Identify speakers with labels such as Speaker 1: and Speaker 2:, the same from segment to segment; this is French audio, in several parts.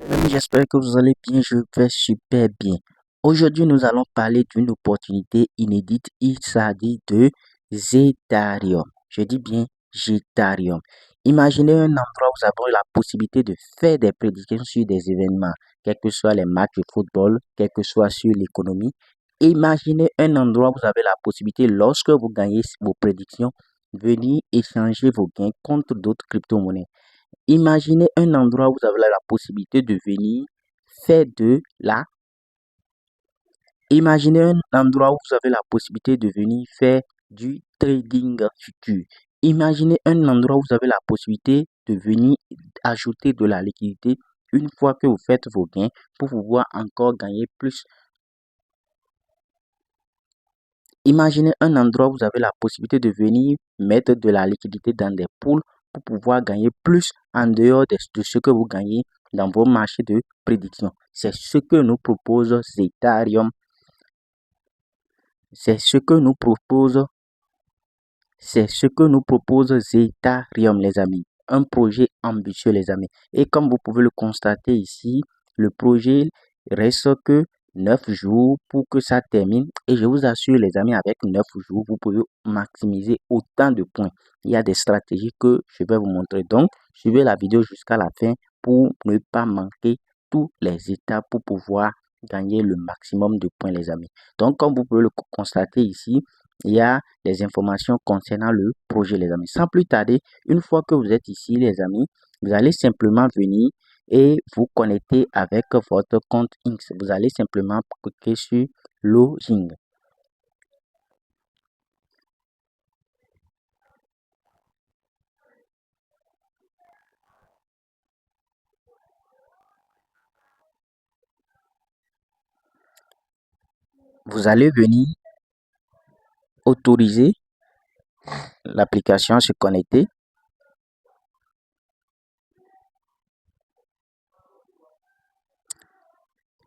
Speaker 1: Amis, j'espère que vous allez bien, je vais super bien. Aujourd'hui, nous allons parler d'une opportunité inédite. Il s'agit de Zetharium. Je dis bien Zetharium. Imaginez un endroit où vous avez la possibilité de faire des prédictions sur des événements, quels que soient les matchs de football, quel que soit sur l'économie. Imaginez un endroit où vous avez la possibilité, lorsque vous gagnez vos prédictions, venir échanger vos gains contre d'autres crypto-monnaies. Imaginez un endroit où vous avez la possibilité de venir faire de la... Imaginez un endroit où vous avez la possibilité de venir faire du trading futur. Imaginez un endroit où vous avez la possibilité de venir ajouter de la liquidité une fois que vous faites vos gains pour pouvoir encore gagner plus. Imaginez un endroit où vous avez la possibilité de venir mettre de la liquidité dans des poules pour pouvoir gagner plus en dehors de ce que vous gagnez dans vos marchés de prédiction. C'est ce que nous propose Zetharium. C'est ce que nous propose Zetharium, les amis. Un projet ambitieux, les amis. Et comme vous pouvez le constater ici, le projet reste que 9 jours pour que ça termine. Et je vous assure, les amis, avec 9 jours, vous pouvez maximiser autant de points. Il y a des stratégies que je vais vous montrer. Donc, suivez la vidéo jusqu'à la fin pour ne pas manquer toutes les étapes pour pouvoir gagner le maximum de points, les amis. Donc, comme vous pouvez le constater ici, il y a des informations concernant le projet, les amis. Sans plus tarder, une fois que vous êtes ici, les amis, vous allez simplement venir et vous connecter avec votre compte X. Vous allez simplement cliquer sur Login. Vous allez venir autoriser l'application à se connecter.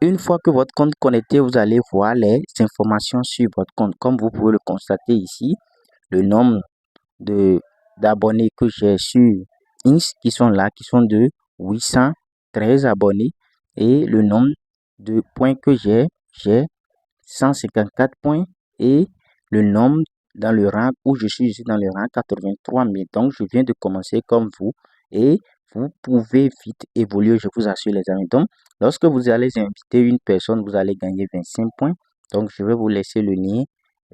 Speaker 1: Une fois que votre compte est connecté, vous allez voir les informations sur votre compte. Comme vous pouvez le constater ici, le nombre d'abonnés que j'ai sur Inks qui sont là, qui sont de 813 abonnés. Et le nombre de points que j'ai 154 points. Et le nombre dans le rang où je suis ici dans le rang 83 000. Donc, je viens de commencer comme vous. Et vous pouvez vite évoluer, je vous assure, les amis. Donc, lorsque vous allez inviter une personne, vous allez gagner 25 points. Donc, je vais vous laisser le lien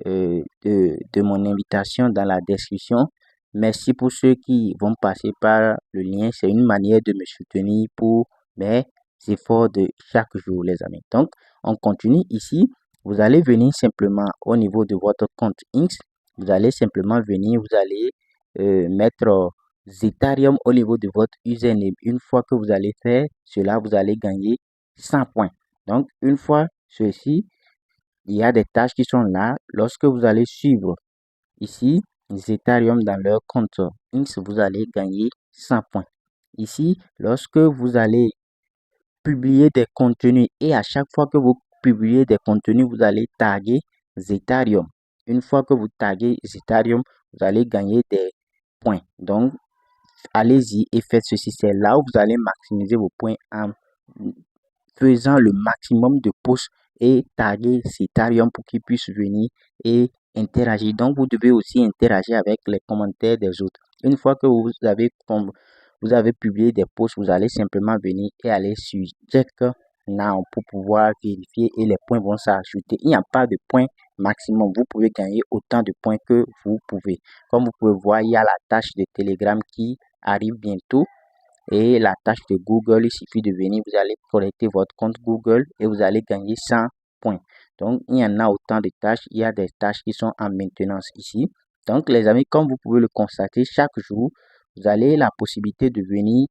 Speaker 1: de mon invitation dans la description. Merci pour ceux qui vont passer par le lien. C'est une manière de me soutenir pour mes efforts de chaque jour, les amis. Donc, on continue ici. Vous allez venir simplement au niveau de votre compte X. Vous allez simplement venir, vous allez mettre Zetharium au niveau de votre username. Une fois que vous allez faire cela, vous allez gagner 100 points. Donc, une fois ceci, il y a des tâches qui sont là. Lorsque vous allez suivre ici Zetharium dans leur compte X, vous allez gagner 100 points. Ici, lorsque vous allez publier des contenus et à chaque fois que vous publiez des contenus, vous allez taguer Zetharium. Une fois que vous taguez Zetharium, vous allez gagner des points. Donc, allez-y et faites ceci. C'est là où vous allez maximiser vos points en faisant le maximum de posts et taguer Zetharium pour qu'il puisse venir et interagir. Donc, vous devez aussi interagir avec les commentaires des autres. Une fois que vous avez publié des posts, vous allez simplement venir et aller sur Check Now pour pouvoir vérifier et les points vont s'ajouter. Il n'y a pas de points maximum. Vous pouvez gagner autant de points que vous pouvez. Comme vous pouvez voir, il y a la tâche de Telegram qui arrive bientôt. Et la tâche de Google, il suffit de venir, vous allez connecter votre compte Google et vous allez gagner 100 points. Donc, il y en a autant de tâches. Il y a des tâches qui sont en maintenance ici. Donc, les amis, comme vous pouvez le constater, chaque jour, vous avez la possibilité de venir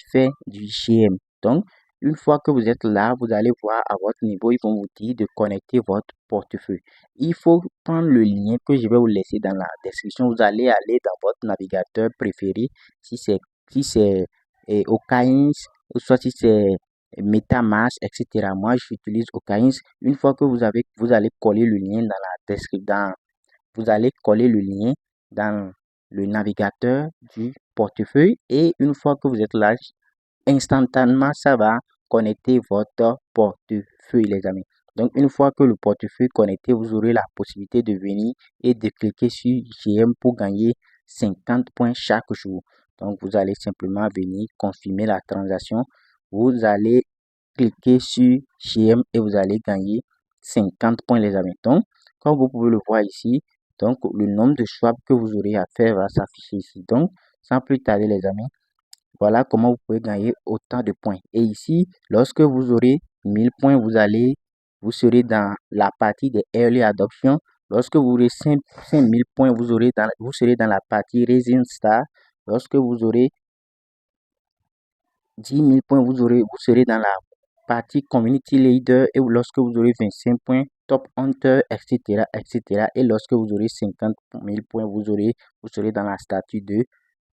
Speaker 1: faire du GM. Donc, une fois que vous êtes là, vous allez voir à votre niveau, ils vont vous dire de connecter votre portefeuille. Il faut prendre le lien que je vais vous laisser dans la description. Vous allez aller dans votre navigateur préféré, si c'est Okains, ou soit si c'est MetaMask, etc. Moi, j'utilise Okains. Une fois que vous allez coller le lien dans la description, vous allez coller le lien dans le navigateur du portefeuille et une fois que vous êtes là, instantanément, ça va connecter votre portefeuille, les amis. Donc, une fois que le portefeuille est connecté, vous aurez la possibilité de venir et de cliquer sur GM pour gagner 50 points chaque jour. Donc, vous allez simplement venir confirmer la transaction. Vous allez cliquer sur GM et vous allez gagner 50 points, les amis. Donc, comme vous pouvez le voir ici, donc le nombre de swaps que vous aurez à faire va s'afficher ici. Donc, sans plus tarder, les amis, voilà comment vous pouvez gagner autant de points. Et ici, lorsque vous aurez 1000 points, vous serez dans la partie des Early Adoption. Lorsque vous aurez 5000 points, vous serez dans la partie Rising Star. Lorsque vous aurez 10 000 points, vous serez dans la partie Community Leader. Et lorsque vous aurez 25 points, Top Hunter, etc., etc. Et lorsque vous aurez 50 000 points, vous serez dans la statue de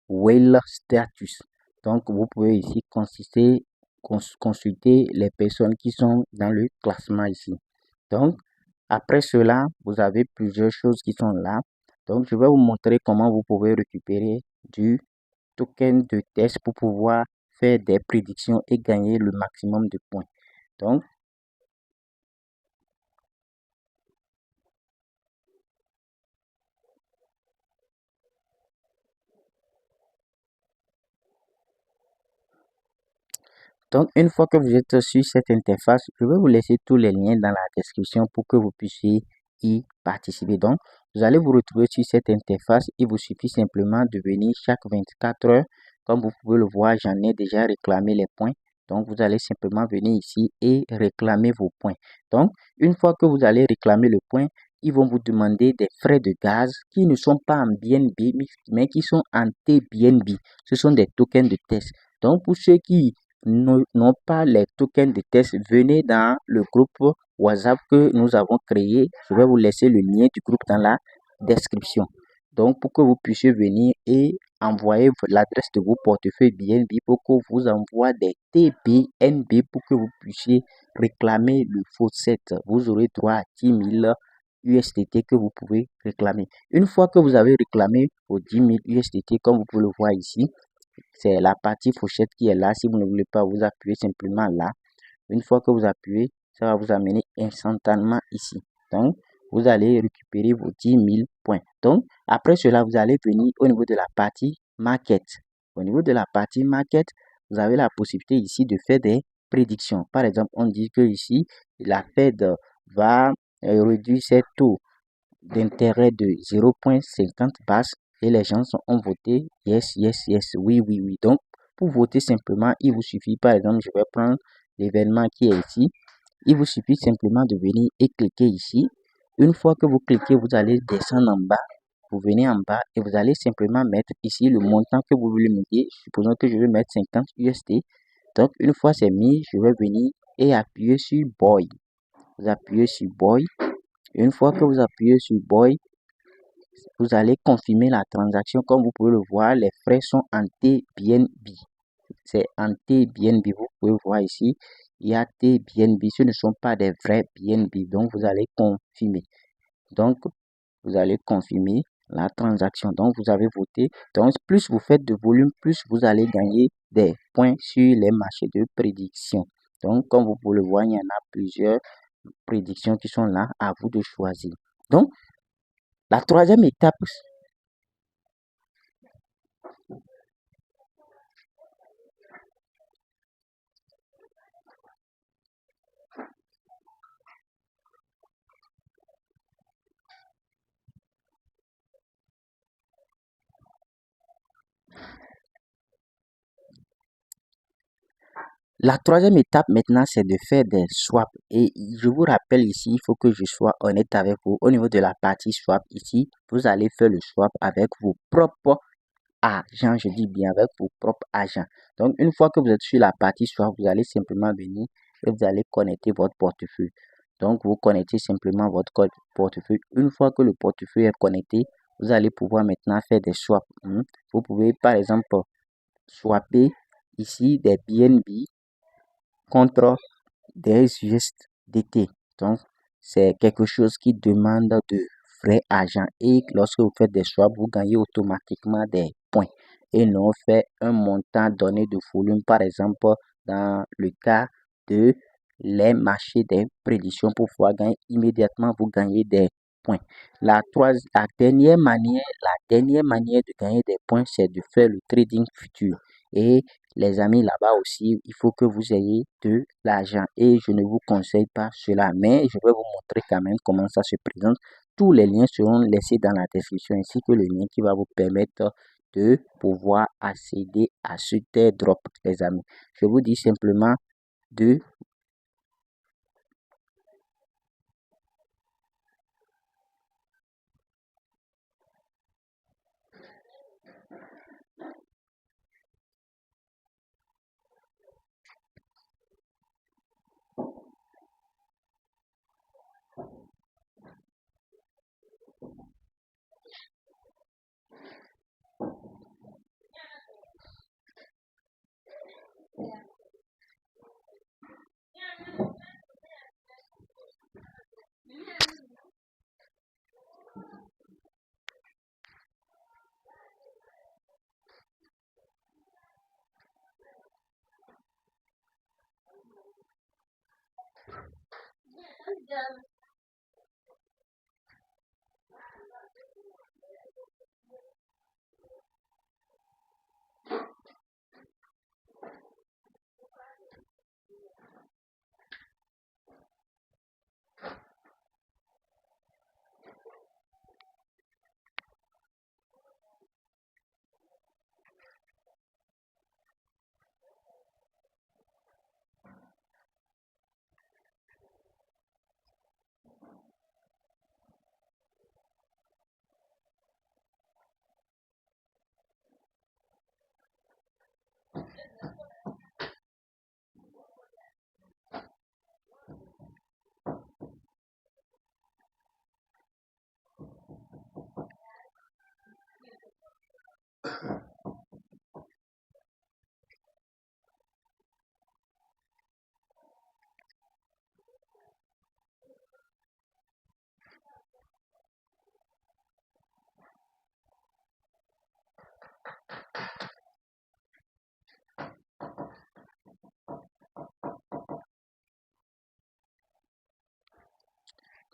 Speaker 1: Whale Status. Donc, vous pouvez ici consulter les personnes qui sont dans le classement ici. Donc, après cela, vous avez plusieurs choses qui sont là. Donc, je vais vous montrer comment vous pouvez récupérer du token de test pour pouvoir faire des prédictions et gagner le maximum de points. Donc, une fois que vous êtes sur cette interface, je vais vous laisser tous les liens dans la description pour que vous puissiez y participer. Donc, vous allez vous retrouver sur cette interface. Il vous suffit simplement de venir chaque 24 heures. Comme vous pouvez le voir, j'en ai déjà réclamé les points. Donc, vous allez simplement venir ici et réclamer vos points. Donc, une fois que vous allez réclamer le point, ils vont vous demander des frais de gaz qui ne sont pas en BNB, mais qui sont en TBNB. Ce sont des tokens de test. Donc, pour ceux qui n'ont pas les tokens de test, venez dans le groupe WhatsApp que nous avons créé. Je vais vous laisser le lien du groupe dans la description. Donc, pour que vous puissiez venir et envoyer l'adresse de vos portefeuilles BNB pour que vous envoie des TBNB pour que vous puissiez réclamer le faucet. Vous aurez droit à 10 000 USDT que vous pouvez réclamer. Une fois que vous avez réclamé vos 10 000 USDT, comme vous pouvez le voir ici, c'est la partie fourchette qui est là. Si vous ne voulez pas, vous appuyez simplement là. Une fois que vous appuyez, ça va vous amener instantanément ici. Donc, vous allez récupérer vos 10 000 points. Donc, après cela, vous allez venir au niveau de la partie market. Au niveau de la partie market, vous avez la possibilité ici de faire des prédictions. Par exemple, on dit que ici, la Fed va réduire ses taux d'intérêt de 0,50 base et les gens ont voté yes, yes, yes, oui, oui, oui. Donc, pour voter simplement, il vous suffit, par exemple, je vais prendre l'événement qui est ici. Il vous suffit simplement de venir et cliquer ici. Une fois que vous cliquez, vous allez descendre en bas. Vous venez en bas et vous allez simplement mettre ici le montant que vous voulez mettre. Supposons que je vais mettre 50 USD. Donc, une fois c'est mis, je vais venir et appuyer sur Boy. Vous appuyez sur Boy. Une fois que vous appuyez sur Boy, vous allez confirmer la transaction. Comme vous pouvez le voir, les frais sont en TBNB. C'est en TBNB. Vous pouvez voir ici, il y a TBNB. Ce ne sont pas des vrais BNB. Donc, vous allez confirmer. Donc, vous allez confirmer la transaction. Donc, vous avez voté. Donc, plus vous faites de volume, plus vous allez gagner des points sur les marchés de prédiction. Donc, comme vous pouvez le voir, il y en a plusieurs prédictions qui sont là. À vous de choisir. Donc, la troisième étape, maintenant, c'est de faire des swaps. Et je vous rappelle ici, il faut que je sois honnête avec vous. Au niveau de la partie swap, ici, vous allez faire le swap avec vos propres argent. Je dis bien avec vos propres argent. Donc, une fois que vous êtes sur la partie swap, vous allez simplement venir et vous allez connecter votre portefeuille. Donc, vous connectez simplement votre portefeuille. Une fois que le portefeuille est connecté, vous allez pouvoir maintenant faire des swaps. Vous pouvez, par exemple, swapper ici des BNB contre des USDT. Donc, c'est quelque chose qui demande de vrai argent. Et lorsque vous faites des swaps, vous gagnez automatiquement des points. et non faire un montant donné de volume, par exemple, dans le cas de les marchés des prédictions pour pouvoir gagner immédiatement, vous gagnez des points. La dernière manière de gagner des points, c'est de faire le trading futur. Et les amis, là-bas aussi, il faut que vous ayez de l'argent. Et je ne vous conseille pas cela, mais je vais vous montrer quand même comment ça se présente. Tous les liens seront laissés dans la description, ainsi que le lien qui va vous permettre de pouvoir accéder à ce drop, les amis. Je vous dis simplement de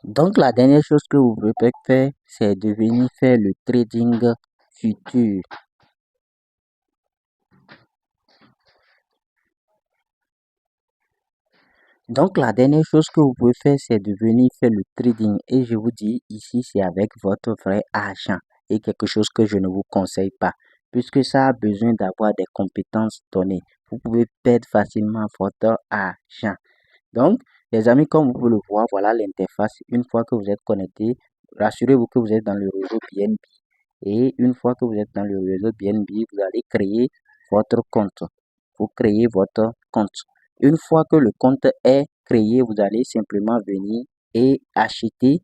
Speaker 1: Donc, la dernière chose que vous pouvez faire, c'est de venir faire le trading futur. Donc, la dernière chose que vous pouvez faire, c'est de venir faire le trading. Et je vous dis, ici, c'est avec votre vrai argent et quelque chose que je ne vous conseille pas, puisque ça a besoin d'avoir des compétences données. Vous pouvez perdre facilement votre argent. Donc, les amis, comme vous pouvez le voir, voilà l'interface. Une fois que vous êtes connecté, rassurez-vous que vous êtes dans le réseau BNB. Et une fois que vous êtes dans le réseau BNB, vous allez créer votre compte. Vous créez votre compte. Une fois que le compte est créé, vous allez simplement venir et acheter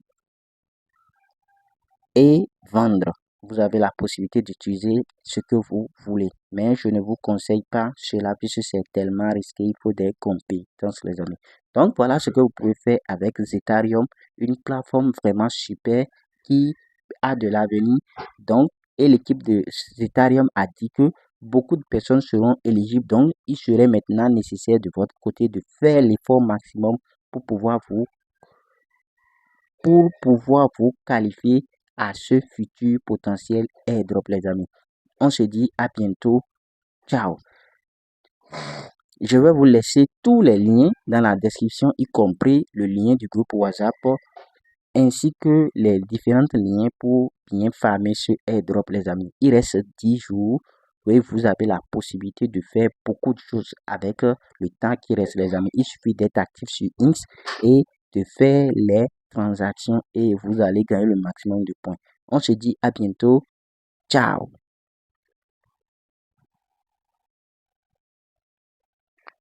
Speaker 1: et vendre. Vous avez la possibilité d'utiliser ce que vous voulez. Mais je ne vous conseille pas cela puisque c'est tellement risqué. Il faut des compétences, les amis. Donc, voilà ce que vous pouvez faire avec Zettarium, une plateforme vraiment super qui a de l'avenir. Donc, et l'équipe de Zettarium a dit que beaucoup de personnes seront éligibles. Donc, il serait maintenant nécessaire de votre côté de faire l'effort maximum pour pouvoir vous qualifier à ce futur potentiel airdrop, les amis. On se dit à bientôt. Ciao. Je vais vous laisser tous les liens dans la description, y compris le lien du groupe WhatsApp, ainsi que les différents liens pour bien farmer ce airdrop, les amis. Il reste 10 jours et vous avez la possibilité de faire beaucoup de choses avec le temps qui reste, les amis. Il suffit d'être actif sur Inks et de faire les transactions et vous allez gagner le maximum de points. On se dit à bientôt. Ciao.